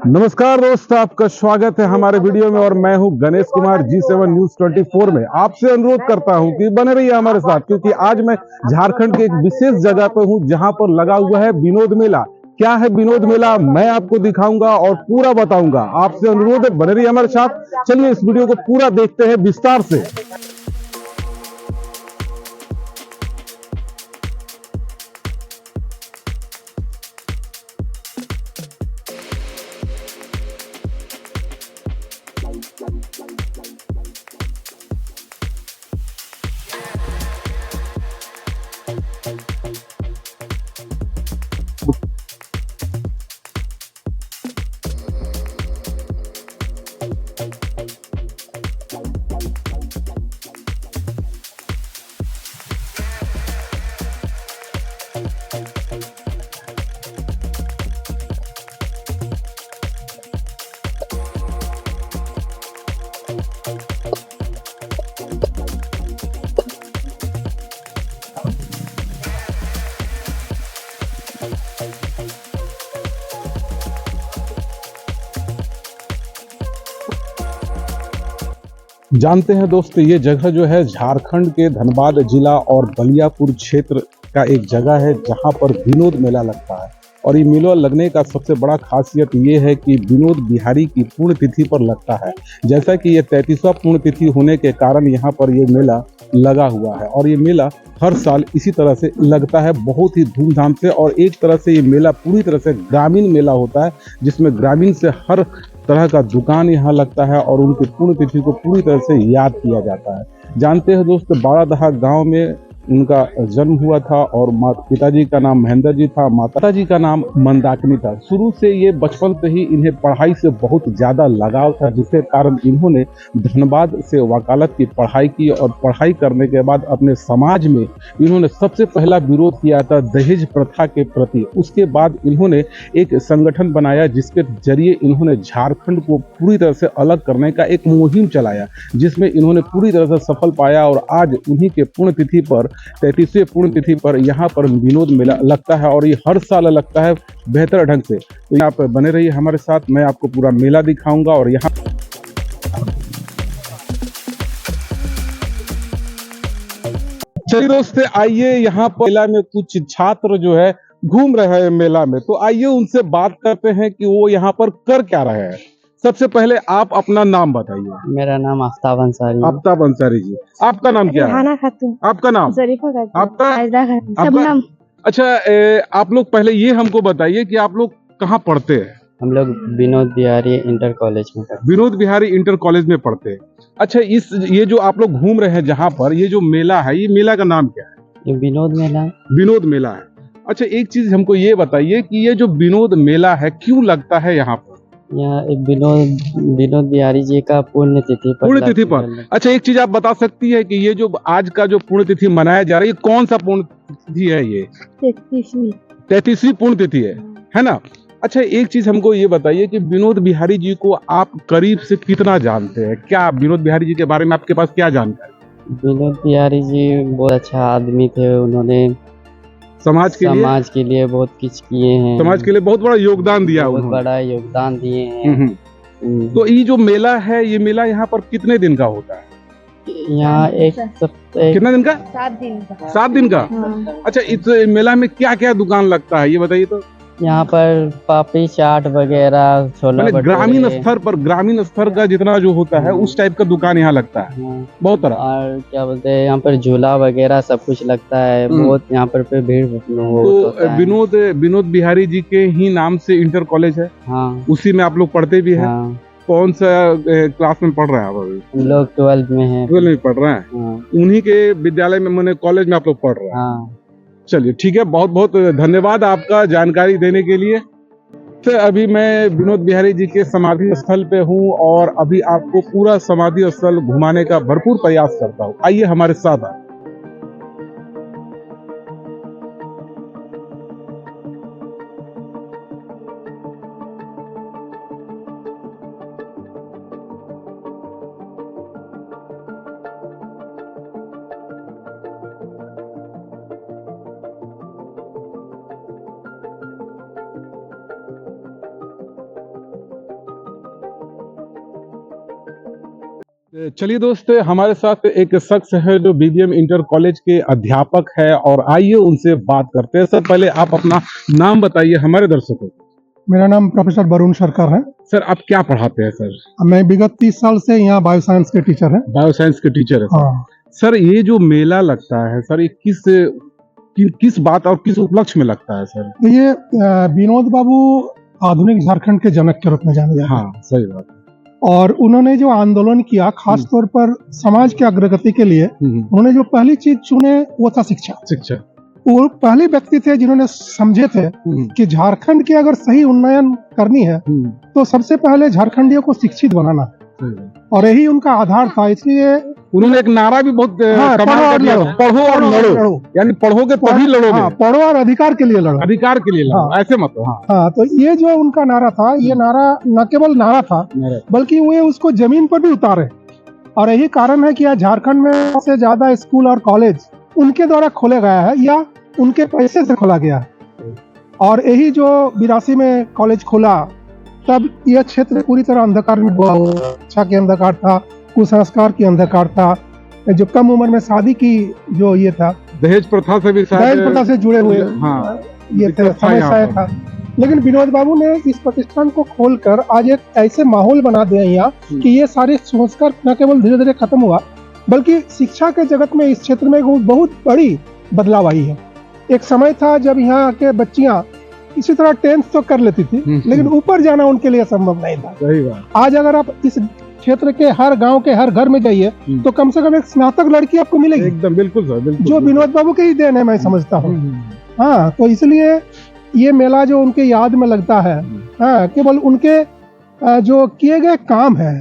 नमस्कार दोस्त, आपका स्वागत है हमारे वीडियो में और मैं हूं गणेश कुमार G7 न्यूज 24 में। आपसे अनुरोध करता हूं कि बने रहिए हमारे साथ, क्योंकि आज मैं झारखंड के एक विशेष जगह पर हूं जहां पर लगा हुआ है विनोद मेला। क्या है विनोद मेला, मैं आपको दिखाऊंगा और पूरा बताऊंगा। आपसे अनुरोध है, बने रहिए हमारे साथ। चलिए इस वीडियो को पूरा देखते हैं विस्तार से। जानते हैं दोस्त, ये जगह जो है झारखंड के धनबाद जिला और बलियापुर क्षेत्र का एक जगह है जहां पर विनोद मेला लगता है। और ये मेला लगने का सबसे बड़ा खासियत ये है कि विनोद बिहारी की पुण्यतिथि पर लगता है। जैसा कि ये 33वां पुण्यतिथि होने के कारण यहाँ पर ये मेला लगा हुआ है और ये मेला हर साल इसी तरह से लगता है, बहुत ही धूमधाम से। और एक तरह से ये मेला पूरी तरह से ग्रामीण मेला होता है, जिसमें ग्रामीण से हर तरह का दुकान यहाँ लगता है और उनकी पुण्यतिथि को पूरी तरह से याद किया जाता है। जानते हैं दोस्त, बारादहा गांव में उनका जन्म हुआ था और पिताजी का नाम महेंद्र जी था, माता जी का नाम मंदाकिनी था। शुरू से ये बचपन से ही इन्हें पढ़ाई से बहुत ज़्यादा लगाव था, जिसके कारण इन्होंने धनबाद से वकालत की पढ़ाई की और पढ़ाई करने के बाद अपने समाज में इन्होंने सबसे पहला विरोध किया था दहेज प्रथा के प्रति। उसके बाद इन्होंने एक संगठन बनाया जिसके जरिए इन्होंने झारखंड को पूरी तरह से अलग करने का एक मुहिम चलाया, जिसमें इन्होंने पूरी तरह से सफल पाया। और आज उन्हीं के पुण्यतिथि पर 33वें पुण्यतिथि पर यहाँ पर विनोद मेला लगता है और ये हर साल लगता है बेहतर ढंग से। तो आप बने रहिए हमारे साथ, मैं आपको पूरा मेला दिखाऊंगा। और यहाँ चलिए दोस्त, आइए, यहाँ पर मेला में कुछ छात्र जो है घूम रहे हैं मेला में, तो आइए उनसे बात करते हैं कि वो यहाँ पर कर क्या रहे हैं। सबसे पहले आप अपना नाम बताइए। मेरा नाम आफ्ताब अंसारी है। आफ्ताब अंसारी जी, आपका नाम क्या है? रेहाना खातून। आपका नाम? जरीफा खातून। आपका? आयदा खातून। आपका? शबनम। अच्छा, आप लोग पहले ये हमको बताइए कि आप लोग कहाँ पढ़ते हैं? हम लोग विनोद बिहारी इंटर कॉलेज में पढ़ते विनोद बिहारी इंटर कॉलेज में पढ़ते हैं। अच्छा, ये जो आप लोग घूम रहे हैं जहाँ पर, ये जो मेला है, ये मेला का नाम क्या है? हैं। ये विनोद मेला है। विनोद मेला है। अच्छा, एक चीज हमको ये बताइए कि ये जो विनोद मेला है क्यों लगता है यहाँ पर? यहाँ एक विनोद बिहारी जी का पुण्यतिथि पर। अच्छा, एक चीज आप बता सकती है कि ये जो आज का जो पुण्यतिथि मनाया जा रहा है, ये कौन सा पुण्यतिथि है? ये 33वीं पुण्यतिथि है ना? अच्छा, एक चीज हमको ये बताइए कि विनोद बिहारी जी को आप करीब से कितना जानते हैं? क्या विनोद बिहारी जी के बारे में आपके पास क्या जानकारी? विनोद बिहारी जी बहुत अच्छा आदमी थे। उन्होंने समाज के लिए बहुत कुछ किए हैं। समाज के लिए बहुत बड़ा योगदान दिया, बहुत बड़ा योगदान दिए हैं। तो ये जो मेला है, ये मेला यहाँ पर कितने दिन का होता है? यहाँ कितना दिन का? 7 दिन का। 7 दिन का। हाँ। अच्छा, इस मेला में क्या क्या दुकान लगता है ये बताइए तो। यहाँ पर पापड़ी चाट वगैरह, छोला भटूरे, ग्रामीण स्तर का जितना जो होता है उस टाइप का दुकान यहाँ लगता है। बहुत तरह। और क्या बोलते हैं, यहाँ पर झूला वगैरह सब कुछ लगता है। बहुत यहाँ पर भीड़ तो विनोद बिहारी जी के ही नाम से इंटर कॉलेज है। हाँ, उसी में आप लोग पढ़ते भी हैं। हाँ। कौन सा क्लास में पढ़ रहे हैं आप अभी? हम लोग 12th में हैं। 12 में पढ़ रहे हैं। हाँ। उन्हीं के विद्यालय में, मैंने कॉलेज में आप लोग पढ़ रहे हैं। हाँ। चलिए ठीक है, बहुत बहुत धन्यवाद आपका जानकारी देने के लिए। तो अभी मैं विनोद बिहारी जी के समाधि स्थल पे हूँ और अभी आपको पूरा समाधि स्थल घुमाने का भरपूर प्रयास करता हूँ। आइए हमारे साथ। चलिए दोस्त, हमारे साथ एक शख्स है जो बीबीएम इंटर कॉलेज के अध्यापक है और आइए उनसे बात करते हैं। सर, पहले आप अपना नाम बताइए हमारे दर्शकों को। मेरा नाम प्रोफेसर वरुण सरकार है। सर, आप क्या पढ़ाते हैं? सर, मैं विगत 30 साल से यहाँ बायोसाइंस के टीचर हैं। बायोसाइंस के टीचर है। हाँ। सर, ये जो मेला लगता है सर, ये किस बात और किस उपलक्ष्य में लगता है सर? तो ये विनोद बाबू आधुनिक झारखंड के जनक के रूप में जाने जाते हैं। हाँ, सही बात है। और उन्होंने जो आंदोलन किया खास तौर पर समाज की अग्रगति के लिए, उन्होंने जो पहली चीज चुने वो था शिक्षा। वो पहले व्यक्ति थे जिन्होंने समझे थे कि झारखंड की अगर सही उन्नयन करनी है तो सबसे पहले झारखंडियों को शिक्षित बनाना है, और यही उनका आधार था। इसलिए उन्होंने एक नारा भी बहुत कमाल का दिया, पढ़ो और लड़ो, यानी पढ़ोगे तभी लड़ोगे। पढ़ो और अधिकार के लिए लड़ो, अधिकार के लिए लड़ो, ऐसे मत। हाँ, तो ये जो उनका नारा था, ये नारा न केवल नारा था बल्कि वे उसको जमीन पर भी उतारे। और यही कारण है कि आज झारखंड में सबसे ज्यादा स्कूल और कॉलेज उनके द्वारा खोले गया है या उनके पैसे से खोला गया है। और यही जो 82 में कॉलेज खुला, तब यह क्षेत्र पूरी तरह अंधकार में हुआ। शिक्षा के अंधकार था, कुसंस्कार की अंधकार था, जो कम उम्र में शादी की जो ये था, दहेज प्रथा से भी, दहेज प्रथा से जुड़े हुए हाँ, ये समस्या था। लेकिन विनोद बाबू ने इस प्रतिष्ठान को खोलकर आज एक ऐसे माहौल बना दिया यहाँ कि ये सारे संस्कार न केवल धीरे धीरे खत्म हुआ बल्कि शिक्षा के जगत में इस क्षेत्र में बहुत बड़ी बदलाव आई है। एक समय था जब यहाँ के बच्चियां इसी तरह 10th तो कर लेती थी, लेकिन ऊपर जाना उनके लिए संभव नहीं था। सही बात। आज अगर आप इस क्षेत्र के हर गांव के हर घर में जाइए तो कम से कम एक स्नातक लड़की आपको मिलेगी। एकदम बिल्कुल सर, बिल्कुल, जो विनोद बाबू के ही देन है, मैं समझता हूँ। हाँ, तो इसलिए ये मेला जो उनके याद में लगता है, हाँ, केवल उनके जो किए गए काम है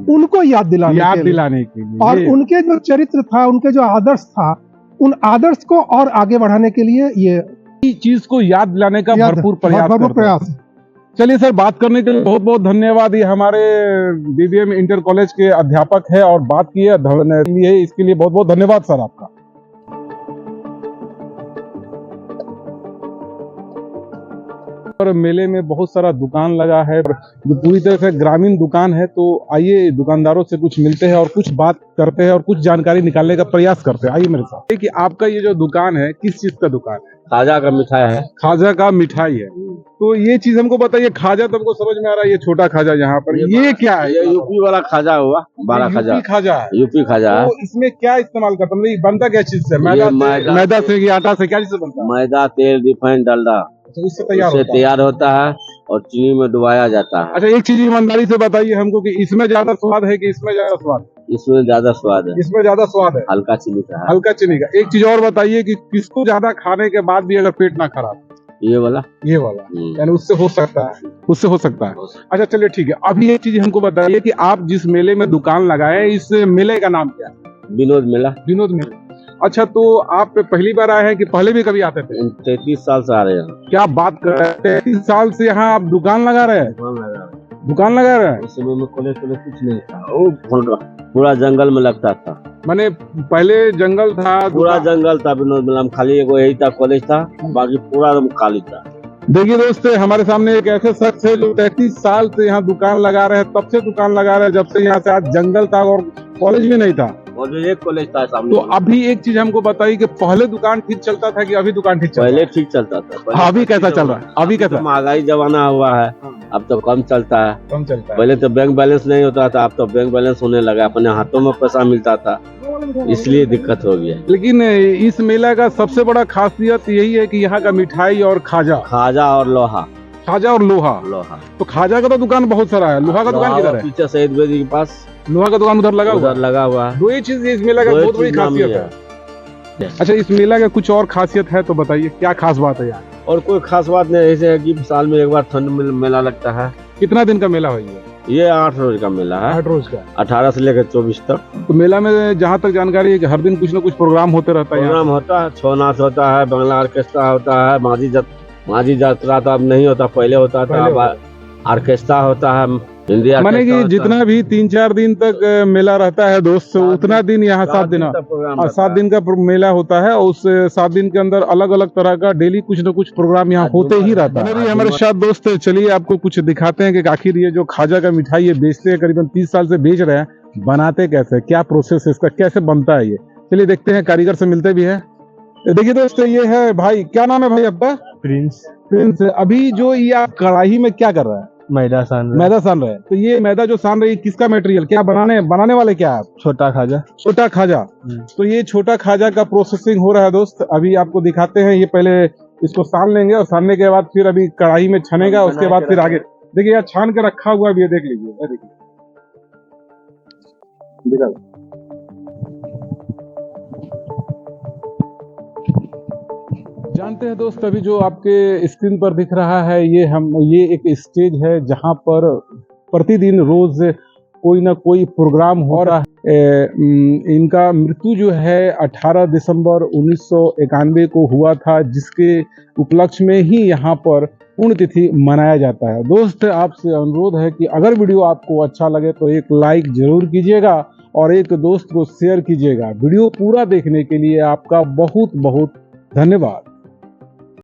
उनको याद दिलाने के लिए, और उनके जो चरित्र था, उनके जो आदर्श था, उन आदर्श को और आगे बढ़ाने के लिए ये चीज को याद दिलाने का भरपूर प्रयास। चलिए सर, बात करने के लिए बहुत बहुत धन्यवाद। ये हमारे बीबीएम इंटर कॉलेज के अध्यापक है और बात की है, इसके लिए बहुत बहुत धन्यवाद सर आपका। और मेले में बहुत सारा दुकान लगा है जो पूरी तरह से ग्रामीण दुकान है। तो आइए दुकानदारों से कुछ मिलते हैं और कुछ बात करते हैं और कुछ जानकारी निकालने का प्रयास करते हैं। आइए मेरे साथ। कि आपका ये जो दुकान है किस चीज का दुकान है? खाजा का मिठाई है। खाजा का मिठाई है। तो ये चीज हमको बताइए। खाजा तो हमको समझ में आ रहा है, ये छोटा खाजा यहाँ पर, ये क्या है? ये यूपी वाला खाजा हुआ, बड़ा खाजा। खाजा है, यूपी खाजा है। तो इसमें क्या इस्तेमाल करता है? बनता क्या चीज से? मैदा से कि आटा से? क्या चीज से बनता है? मैदा, तेल, रिफाइंड, डालडा उससे तैयार होता है और चीनी में डुबाया जाता है। अच्छा, एक चीज ईमानदारी से बताइए हमको कि इसमें ज्यादा स्वाद है कि इसमें ज्यादा स्वाद? इसमें ज्यादा स्वाद है। इसमें ज्यादा स्वाद है, हल्का चीनी का है। हल्का चीनी का। एक चीज और बताइए कि किसको ज्यादा खाने के बाद भी अगर पेट ना खराब? ये वाला यानी उससे हो सकता है, उससे हो सकता है। अच्छा चलिए ठीक है। अभी एक चीज हमको बताइए कि आप जिस मेले में दुकान लगाए, इस मेले का नाम क्या है? विनोद मेला। विनोद मेला। अच्छा, तो आप पहली बार आए हैं कि पहले भी कभी आते थे? 33 साल से आ रहे हैं। क्या बात कर रहे हैं? 33 साल से यहाँ आप दुकान लगा रहे हैं? दुकान लगा रहे हैं। उस समय में कॉलेज कुछ नहीं था, वो पूरा जंगल में लगता था। माने पहले जंगल था, पूरा जंगल था विनोद मेला में। खाली एगो यही था, कॉलेज था, बाकी पूरा खाली था। देखिए दोस्त, हमारे सामने एक ऐसे शख्स है जो 33 साल से यहाँ दुकान लगा रहे हैं। तब से दुकान लगा रहे हैं जब से यहाँ से आज जंगल था और कॉलेज भी नहीं था, और एक कॉलेज था सामने। तो अभी एक चीज हमको बताइए कि पहले दुकान ठीक चलता था कि अभी दुकान ठीक चलता है? पहले ठीक चलता था। अभी कैसा चल रहा है? अभी कैसा? महंगाई जमाना हुआ है, अब तो कम चलता है। पहले तो बैंक बैलेंस नहीं होता था, अब तो बैंक बैलेंस होने लगा, अपने हाथों में पैसा मिलता था, इसलिए दिक्कत हो गया। लेकिन इस मेला का सबसे बड़ा खासियत यही है कि यहाँ का मिठाई और खाजा और लोहा। खाजा और लोहा। तो खाजा का तो दुकान बहुत सारा है, लोहा का दुकान किधर है? पीछे शहीद बेदी के पास लोहा का दुकान उधर लगा हुआ है। दो ही चीज इस मेला का बहुत बड़ी खासियत है। अच्छा, इस मेला का कुछ और खासियत है तो बताइए, क्या खास बात है यहाँ? और कोई खास बात नहीं, ऐसे है कि साल में एक बार ठंड में मेला लगता है। कितना दिन का मेला है ये? 8 रोज का मेला है। 8 रोज का, 18 से लेकर 24 तक। तो मेला में जहाँ तक जानकारी है कि हर दिन कुछ न कुछ प्रोग्राम होते रहता है। प्रोग्राम होता है, छौ नाच होता है, बंगला ऑर्केस्ट्रा होता है, माझी यात्रा तो अब नहीं होता, पहले होता था। अब ऑर्केस्ट्रा होता है, हिंदी माने कि जितना भी 3-4 दिन तक मेला रहता है दोस्त, उतना दिन यहाँ 7 दिन का मेला होता है। और उस 7 दिन के अंदर अलग अलग तरह का डेली कुछ न कुछ प्रोग्राम यहाँ होते ही रहता है। हमारे साथ दोस्त, चलिए आपको कुछ दिखाते हैं कि आखिर ये जो खाजा का मिठाई ये बेचते हैं, करीबन 30 साल से बेच रहे हैं, बनाते कैसे, क्या प्रोसेस है इसका, कैसे बनता है ये, चलिए देखते हैं, कारीगर से मिलते भी हैं। देखिए दोस्तों, ये है भाई, क्या नाम है भाई आपका? प्रिंस। प्रिंस। अभी जो ये आप कढ़ाई में क्या कर रहा है? मैदा सान रहे। मैदा सान रहे हैं। तो ये मैदा जो सान रही है, किसका मटेरियल, क्या बनाने वाले क्या है आप? छोटा खाजा। छोटा खाजा। तो ये छोटा खाजा का प्रोसेसिंग हो रहा है दोस्त, अभी आपको दिखाते हैं। ये पहले इसको सान लेंगे और सानने के बाद फिर अभी कढ़ाई में छनेगा, उसके बाद फिर आगे देखिए यहाँ छान के रखा हुआ भी है, देख लीजिए, ये देखिए, दिखा। जानते हैं दोस्त, अभी जो आपके स्क्रीन पर दिख रहा है, ये एक स्टेज है जहां पर प्रतिदिन रोज कोई ना कोई प्रोग्राम हो रहा है। इनका मृत्यु जो है 18 दिसंबर 1991 को हुआ था, जिसके उपलक्ष्य में ही यहाँ पर पुण्यतिथि मनाया जाता है। दोस्त, आपसे अनुरोध है कि अगर वीडियो आपको अच्छा लगे तो एक लाइक जरूर कीजिएगा और एक दोस्त को शेयर कीजिएगा। वीडियो पूरा देखने के लिए आपका बहुत बहुत धन्यवाद।